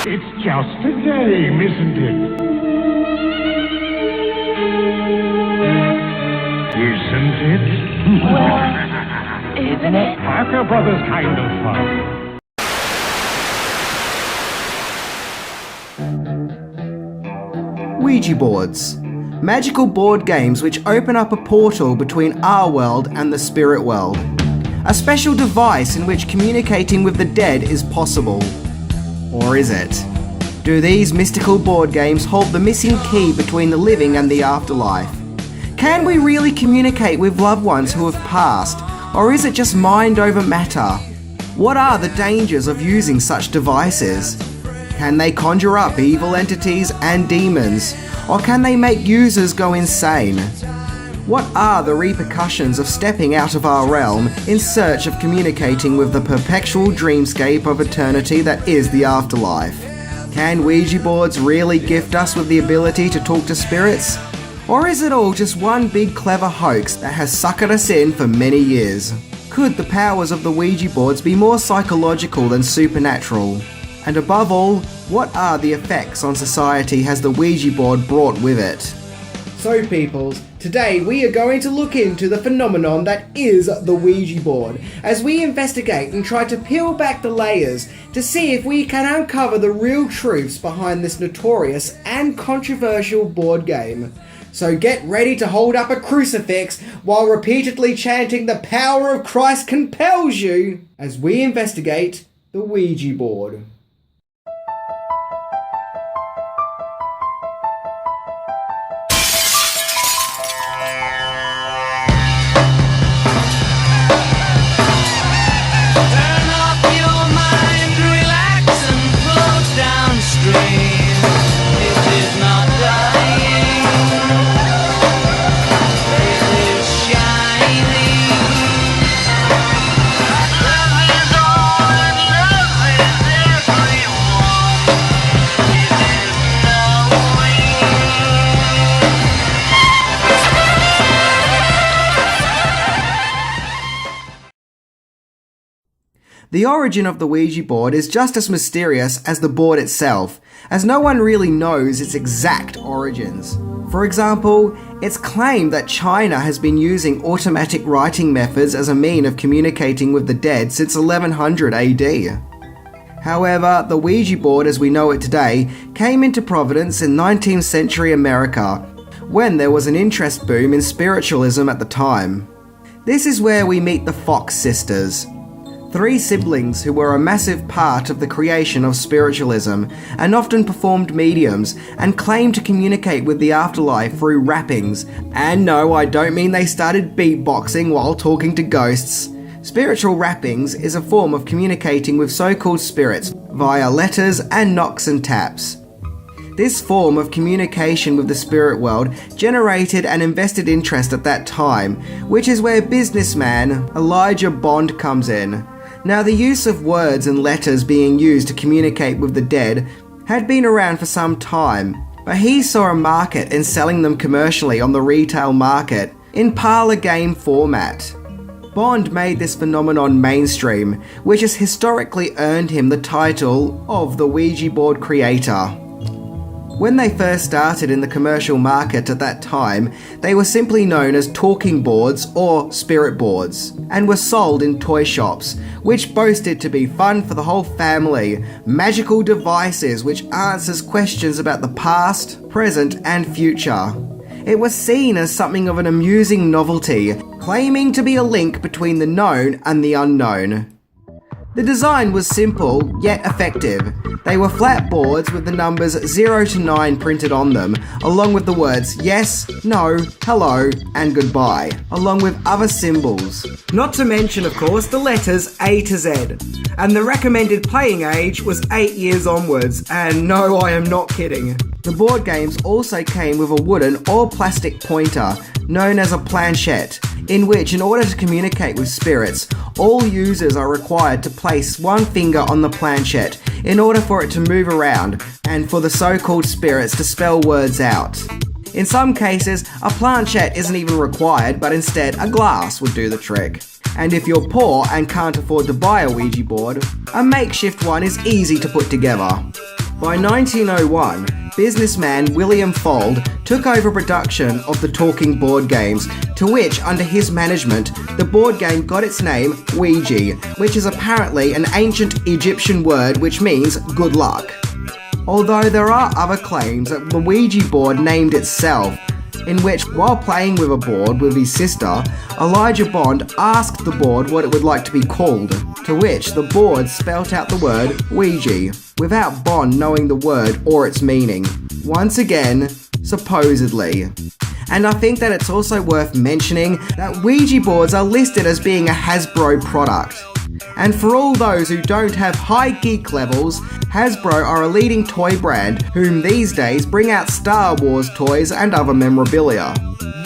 It's just a game, isn't it? Isn't it? Well, isn't it? Parker Brothers kind of fun. Ouija boards. Magical board games which open up a portal between our world and the spirit world. A special device in which communicating with the dead is possible. Or is it? Do these mystical board games hold the missing key between the living and the afterlife? Can we really communicate with loved ones who have passed, or is it just mind over matter? What are the dangers of using such devices? Can they conjure up evil entities and demons, or can they make users go insane? What are the repercussions of stepping out of our realm in search of communicating with the perpetual dreamscape of eternity that is the afterlife? Can Ouija boards really gift us with the ability to talk to spirits? Or is it all just one big clever hoax that has suckered us in for many years? Could the powers of the Ouija boards be more psychological than supernatural? And above all, what are the effects on society has the Ouija board brought with it? So peoples, today we are going to look into the phenomenon that is the Ouija board, as we investigate and try to peel back the layers to see if we can uncover the real truths behind this notorious and controversial board game. So get ready to hold up a crucifix while repeatedly chanting "The power of Christ compels you" as we investigate the Ouija board. The origin of the Ouija board is just as mysterious as the board itself, as no one really knows its exact origins. For example, it's claimed that China has been using automatic writing methods as a mean of communicating with the dead since 1100 AD. However, the Ouija board as we know it today came into prominence in 19th century America, when there was an interest boom in spiritualism at the time. This is where we meet the Fox sisters. 3 siblings who were a massive part of the creation of spiritualism and often performed mediums and claimed to communicate with the afterlife through rappings. And no, I don't mean they started beatboxing while talking to ghosts. Spiritual rappings is a form of communicating with so-called spirits via letters and knocks and taps. This form of communication with the spirit world generated an invested interest at that time, which is where businessman Elijah Bond comes in. Now, the use of words and letters being used to communicate with the dead had been around for some time, but he saw a market in selling them commercially on the retail market in parlor game format. Bond made this phenomenon mainstream, which has historically earned him the title of the Ouija board creator. When they first started in the commercial market at that time, they were simply known as talking boards or spirit boards, and were sold in toy shops, which boasted to be fun for the whole family, magical devices which answers questions about the past, present and future. It was seen as something of an amusing novelty, claiming to be a link between the known and the unknown. The design was simple, yet effective. They were flat boards with the numbers 0 to 9 printed on them, along with the words yes, no, hello, and goodbye, along with other symbols. Not to mention, of course, the letters A to Z. And the recommended playing age was 8 years onwards, and no, I am not kidding. The board games also came with a wooden or plastic pointer, known as a planchette, in which, in order to communicate with spirits, all users are required to place one finger on the planchette in order for it to move around and for the so-called spirits to spell words out. In some cases, a planchette isn't even required, but instead a glass would do the trick. And if you're poor and can't afford to buy a Ouija board, a makeshift one is easy to put together. By 1901, businessman William Fuld took over production of the talking board games, to which, under his management, the board game got its name Ouija, which is apparently an ancient Egyptian word which means good luck. Although there are other claims that the Ouija board named itself, in which, while playing with a board with his sister, Elijah Bond asked the board what it would like to be called, to which the board spelt out the word Ouija, without Bond knowing the word or its meaning. Once again, supposedly. And I think that it's also worth mentioning that Ouija boards are listed as being a Hasbro product. And for all those who don't have high geek levels, Hasbro are a leading toy brand whom these days bring out Star Wars toys and other memorabilia.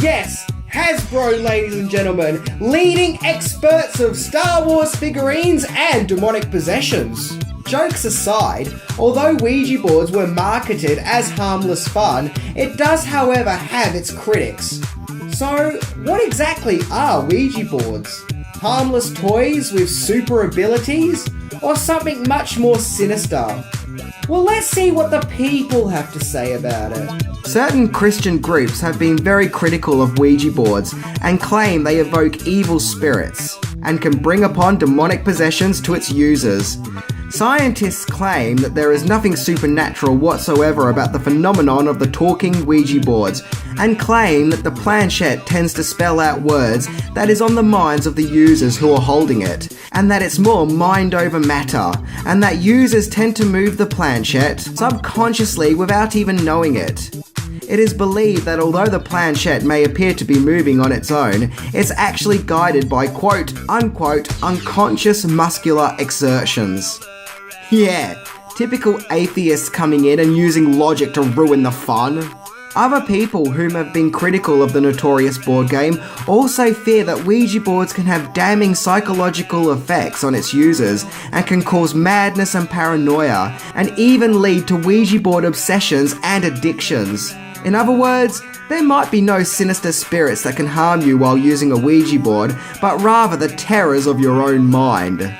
Yes, Hasbro, ladies and gentlemen, leading experts of Star Wars figurines and demonic possessions. Jokes aside, although Ouija boards were marketed as harmless fun, it does however have its critics. So, what exactly are Ouija boards? Harmless toys with super abilities? Or something much more sinister? Well, let's see what the people have to say about it. Certain Christian groups have been very critical of Ouija boards and claim they evoke evil spirits and can bring upon demonic possessions to its users. Scientists claim that there is nothing supernatural whatsoever about the phenomenon of the talking Ouija boards, and claim that the planchette tends to spell out words that is on the minds of the users who are holding it, and that it's more mind over matter, and that users tend to move the planchette subconsciously without even knowing it. It is believed that although the planchette may appear to be moving on its own, it's actually guided by quote-unquote unconscious muscular exertions. Yeah, typical atheists coming in and using logic to ruin the fun. Other people whom have been critical of the notorious board game also fear that Ouija boards can have damning psychological effects on its users and can cause madness and paranoia, and even lead to Ouija board obsessions and addictions. In other words, there might be no sinister spirits that can harm you while using a Ouija board, but rather the terrors of your own mind.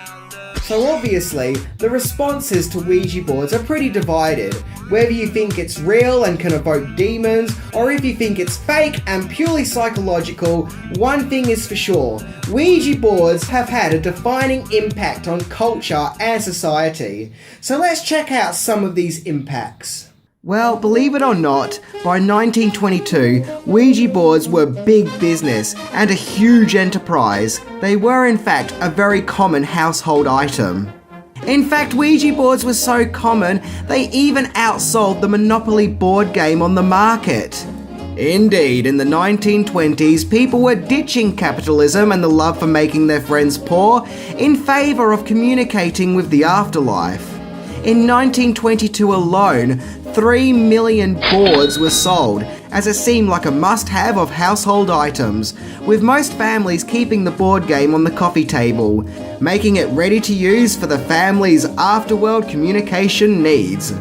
So obviously, the responses to Ouija boards are pretty divided, whether you think it's real and can evoke demons, or if you think it's fake and purely psychological. One thing is for sure, Ouija boards have had a defining impact on culture and society. So let's check out some of these impacts. Well, believe it or not, by 1922, Ouija boards were big business and a huge enterprise. They were in fact a very common household item. In fact, Ouija boards were so common, they even outsold the Monopoly board game on the market. Indeed, in the 1920s, people were ditching capitalism and the love for making their friends poor in favour of communicating with the afterlife. In 1922 alone, 3 million boards were sold, as it seemed like a must-have of household items, with most families keeping the board game on the coffee table, making it ready to use for the family's afterworld communication needs.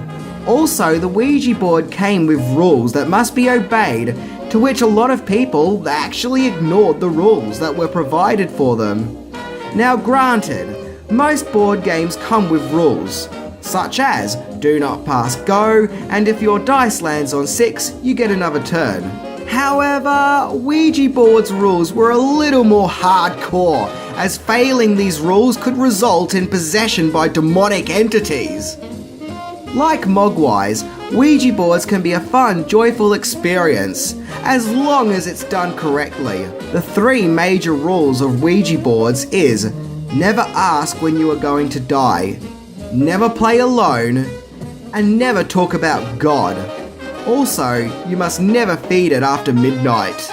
Also, the Ouija board came with rules that must be obeyed, to which a lot of people actually ignored the rules that were provided for them. Now granted, most board games come with rules, such as do not pass go, and if your dice lands on 6, you get another turn. However, Ouija board's rules were a little more hardcore, as failing these rules could result in possession by demonic entities. Like Mogwais, Ouija boards can be a fun, joyful experience, as long as it's done correctly. The 3 major rules of Ouija boards is: never ask when you are going to die, never play alone, and never talk about God. Also, you must never feed it after midnight.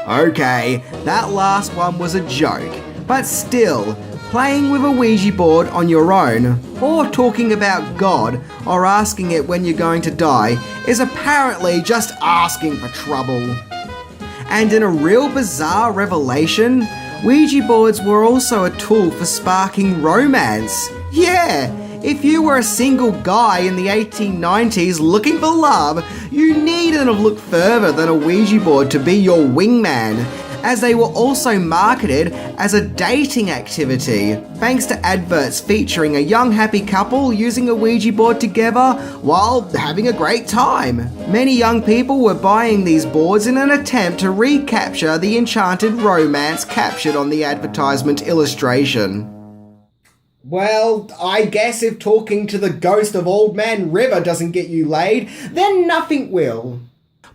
Okay, that last one was a joke, but still, playing with a Ouija board on your own, or talking about God, or asking it when you're going to die, is apparently just asking for trouble. And in a real bizarre revelation, Ouija boards were also a tool for sparking romance. Yeah! If you were a single guy in the 1890s looking for love, you needn't have looked further than a Ouija board to be your wingman. as they were also marketed as a dating activity, thanks to adverts featuring a young happy couple using a Ouija board together while having a great time. Many young people were buying these boards in an attempt to recapture the enchanted romance captured on the advertisement illustration. Well, I guess if talking to the ghost of Old Man River doesn't get you laid, then nothing will.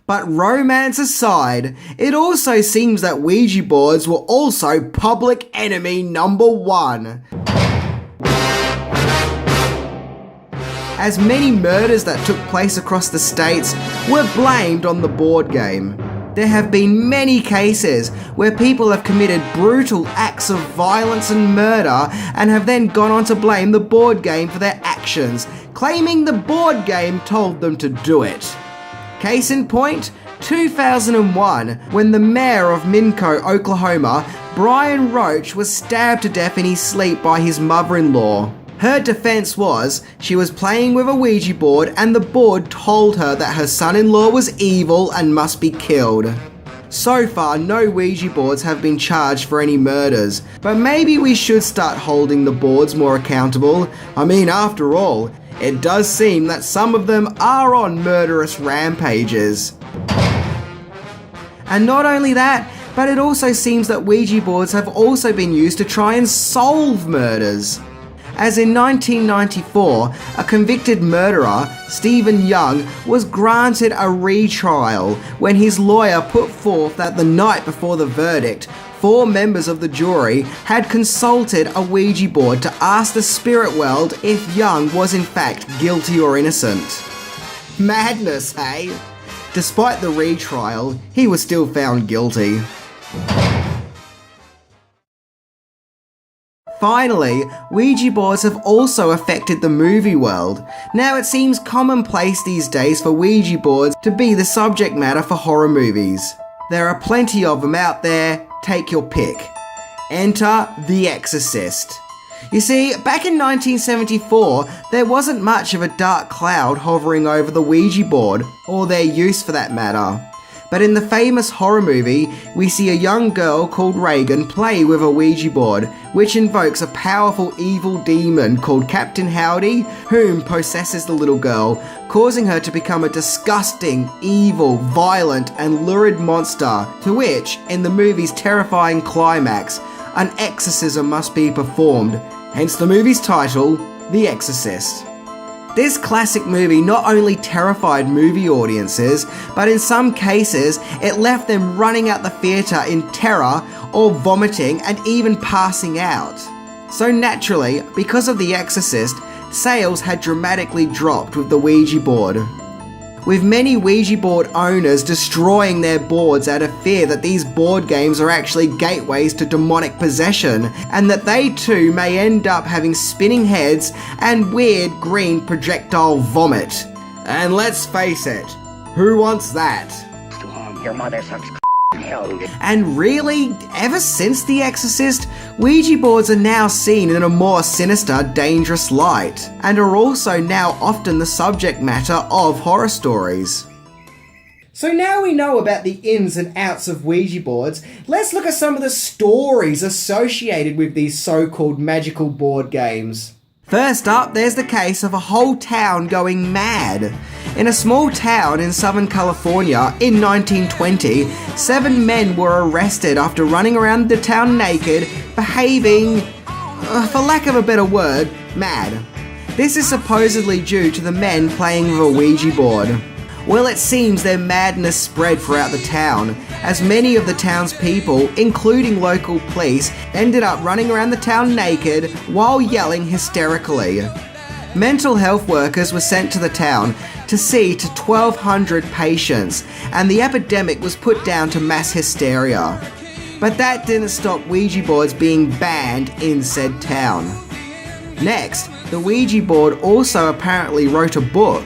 But romance aside, it also seems that Ouija boards were also public enemy number one, as many murders that took place across the states were blamed on the board game. There have been many cases where people have committed brutal acts of violence and murder and have then gone on to blame the board game for their actions, claiming the board game told them to do it. Case in point, 2001, when the mayor of Minco, Oklahoma, Brian Roach, was stabbed to death in his sleep by his mother-in-law. Her defense was she was playing with a Ouija board and the board told her that her son-in-law was evil and must be killed. So far, no Ouija boards have been charged for any murders, but maybe we should start holding the boards more accountable. I mean, after all, it does seem that some of them are on murderous rampages. And not only that, but it also seems that Ouija boards have also been used to try and solve murders. As in 1994, a convicted murderer, Stephen Young, was granted a retrial when his lawyer put forth that the night before the verdict, 4 members of the jury had consulted a Ouija board to ask the spirit world if Young was in fact guilty or innocent. Madness, hey? Despite the retrial, he was still found guilty. Finally, Ouija boards have also affected the movie world. Now it seems commonplace these days for Ouija boards to be the subject matter for horror movies. There are plenty of them out there, take your pick. Enter The Exorcist. You see, back in 1974, there wasn't much of a dark cloud hovering over the Ouija board, or their use for that matter. But in the famous horror movie, we see a young girl called Reagan play with a Ouija board, which invokes a powerful evil demon called Captain Howdy, whom possesses the little girl, causing her to become a disgusting, evil, violent, and lurid monster, to which, in the movie's terrifying climax, an exorcism must be performed, hence the movie's title, The Exorcist. This classic movie not only terrified movie audiences, but in some cases, it left them running out the theatre in terror or vomiting and even passing out. So naturally, because of The Exorcist, sales had dramatically dropped with the Ouija board, with many Ouija board owners destroying their boards out of fear that these board games are actually gateways to demonic possession, and that they too may end up having spinning heads and weird green projectile vomit. And let's face it, who wants that? Your mother sucks hell. And really, ever since The Exorcist, Ouija boards are now seen in a more sinister, dangerous light, and are also now often the subject matter of horror stories. So now we know about the ins and outs of Ouija boards, let's look at some of the stories associated with these so-called magical board games. First up, there's the case of a whole town going mad. In a small town in Southern California in 1920, 7 men were arrested after running around the town naked, behaving, for lack of a better word, mad. This is supposedly due to the men playing with a Ouija board. Well, it seems their madness spread throughout the town, as many of the town's people, including local police, ended up running around the town naked while yelling hysterically. Mental health workers were sent to the town to see to 1,200 patients, and the epidemic was put down to mass hysteria. But that didn't stop Ouija boards being banned in said town. Next, the Ouija board also apparently wrote a book.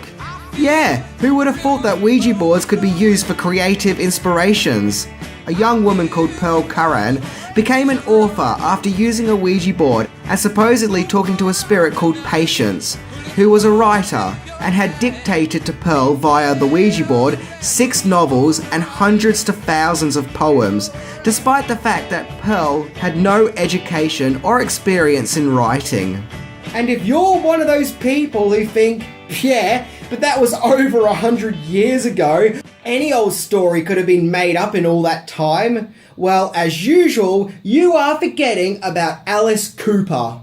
Yeah, who would have thought that Ouija boards could be used for creative inspirations? A young woman called Pearl Curran became an author after using a Ouija board and supposedly talking to a spirit called Patience, who was a writer and had dictated to Pearl via the Ouija board 6 novels and hundreds to thousands of poems, despite the fact that Pearl had no education or experience in writing. And if you're one of those people who think, yeah, but that was over 100 years ago, any old story could have been made up in all that time, well, as usual, you are forgetting about Alice Cooper.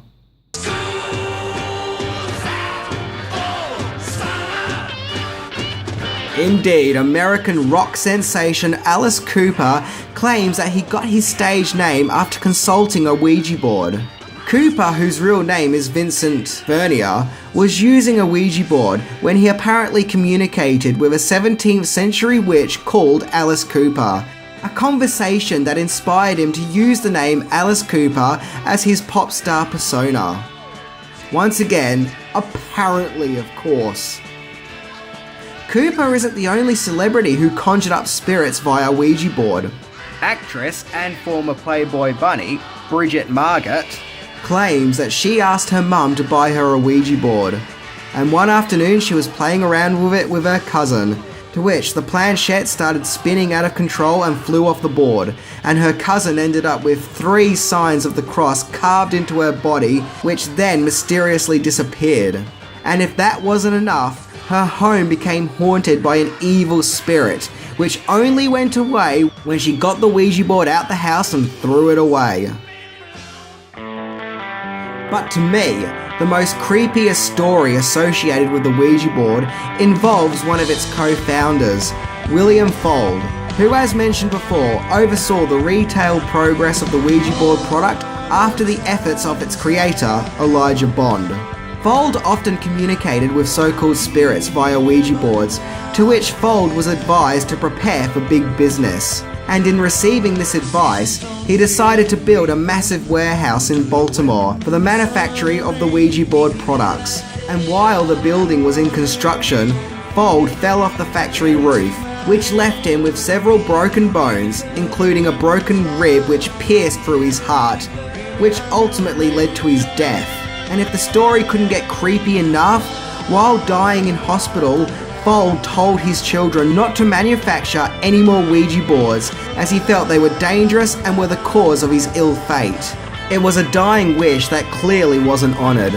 Indeed, American rock sensation Alice Cooper claims that he got his stage name after consulting a Ouija board. Cooper, whose real name is Vincent Vernier, was using a Ouija board when he apparently communicated with a 17th century witch called Alice Cooper, a conversation that inspired him to use the name Alice Cooper as his pop star persona. Once again, apparently, of course. Cooper isn't the only celebrity who conjured up spirits via Ouija board. Actress and former Playboy bunny, Bridget Margot, claims that she asked her mum to buy her a Ouija board, and one afternoon she was playing around with it with her cousin, to which the planchette started spinning out of control and flew off the board, and her cousin ended up with 3 signs of the cross carved into her body, which then mysteriously disappeared. And if that wasn't enough, her home became haunted by an evil spirit, which only went away when she got the Ouija board out the house and threw it away. But to me, the most creepiest story associated with the Ouija board involves one of its co-founders, William Fuld, who, as mentioned before, oversaw the retail progress of the Ouija board product after the efforts of its creator, Elijah Bond. Fuld often communicated with so-called spirits via Ouija boards, to which Fuld was advised to prepare for big business. And in receiving this advice, he decided to build a massive warehouse in Baltimore for the manufacturing of the Ouija board products. And while the building was in construction, Fuld fell off the factory roof, which left him with several broken bones, including a broken rib which pierced through his heart, which ultimately led to his death. And if the story couldn't get creepy enough, while dying in hospital, Fuld told his children not to manufacture any more Ouija boards, as he felt they were dangerous and were the cause of his ill fate. It was a dying wish that clearly wasn't honoured.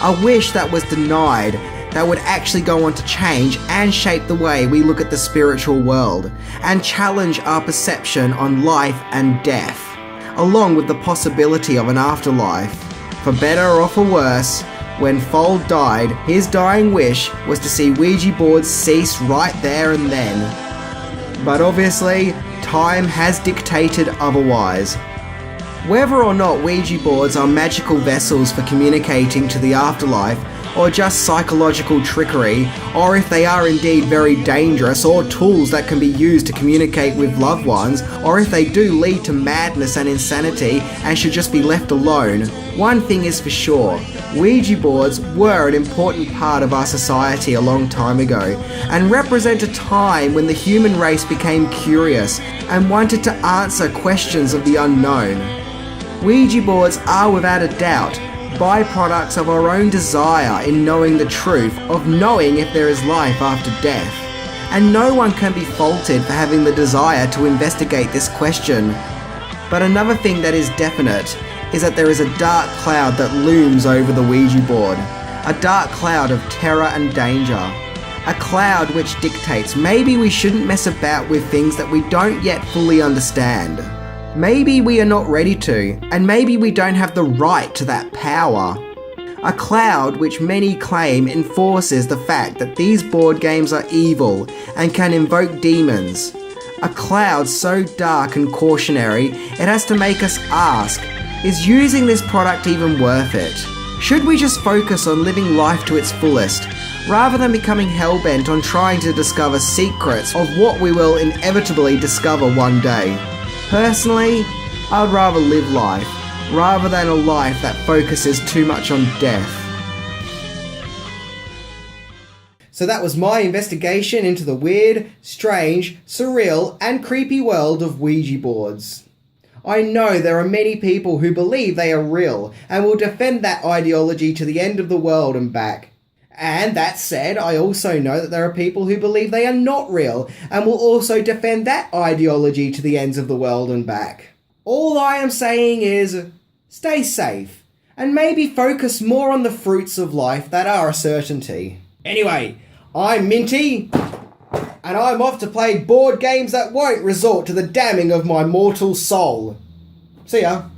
A wish that was denied, that would actually go on to change and shape the way we look at the spiritual world, and challenge our perception on life and death, along with the possibility of an afterlife. For better or for worse, when Fuld died, his dying wish was to see Ouija boards cease right there and then. But obviously, time has dictated otherwise. Whether or not Ouija boards are magical vessels for communicating to the afterlife, or just psychological trickery, or if they are indeed very dangerous or tools that can be used to communicate with loved ones, or if they do lead to madness and insanity and should just be left alone, one thing is for sure: Ouija boards were an important part of our society a long time ago, and represent a time when the human race became curious and wanted to answer questions of the unknown. Ouija boards are without a doubt byproducts of our own desire in knowing the truth, of knowing if there is life after death. And no one can be faulted for having the desire to investigate this question. But another thing that is definite is that there is a dark cloud that looms over the Ouija board. A dark cloud of terror and danger. A cloud which dictates maybe we shouldn't mess about with things that we don't yet fully understand. Maybe we are not ready to, and maybe we don't have the right to that power. A cloud which many claim enforces the fact that these board games are evil and can invoke demons. A cloud so dark and cautionary it has to make us ask, is using this product even worth it? Should we just focus on living life to its fullest, rather than becoming hell-bent on trying to discover secrets of what we will inevitably discover one day? Personally, I'd rather live life, rather than a life that focuses too much on death. So that was my investigation into the weird, strange, surreal, and creepy world of Ouija boards. I know there are many people who believe they are real and will defend that ideology to the end of the world and back. And that said, I also know that there are people who believe they are not real and will also defend that ideology to the ends of the world and back. All I am saying is, stay safe, and maybe focus more on the fruits of life that are a certainty. Anyway, I'm Minty, and I'm off to play board games that won't resort to the damning of my mortal soul. See ya.